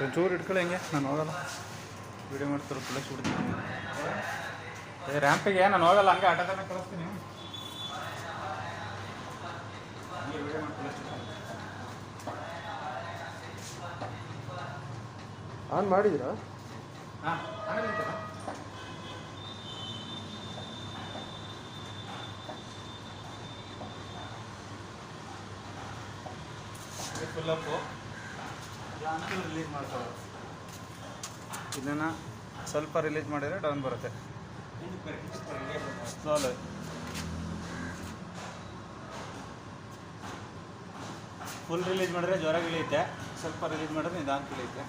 ಒಂಚೂರು ಇಟ್ಕೊಳ್ಳಿ ಹೆಂಗೆ ನಾನು ಹೋಗಲ್ಲ ವೀಡಿಯೋ ಮಾಡ್ತಾರೆ ಪ್ಲೇಸ್ ಬಿಡ್ತೀನಿ ರ್ಯಾಂಪಿಗೆ ನಾನು ಹೋಗಲ್ಲ ಹಂಗೆ ಆಟೋದನ್ನ ಕಳಿಸ್ತೀನಿ ಆನ್ ಮಾಡಿದ್ದೀರಾ? ಹಾಂ ಫುಲ್ಲಪ್ಪು ರಿಲೀಸ್ ಮಾಡ್ತಾರೆ ಇದನ್ನು ಸ್ವಲ್ಪ ರಿಲೀಸ್ ಮಾಡಿದರೆ ಡೌನ್ ಬರುತ್ತೆ ಸ್ಲೋಲಿ ಫುಲ್ ರಿಲೀಸ್ ಮಾಡಿದ್ರೆ ಜ್ವರ ಇಳಿಯುತ್ತೆ ಸ್ವಲ್ಪ ರಿಲೀಸ್ ಮಾಡಿದ್ರೆ ನಿಧಾನಕ್ಕೆ ಇಳಿಯುತ್ತೆ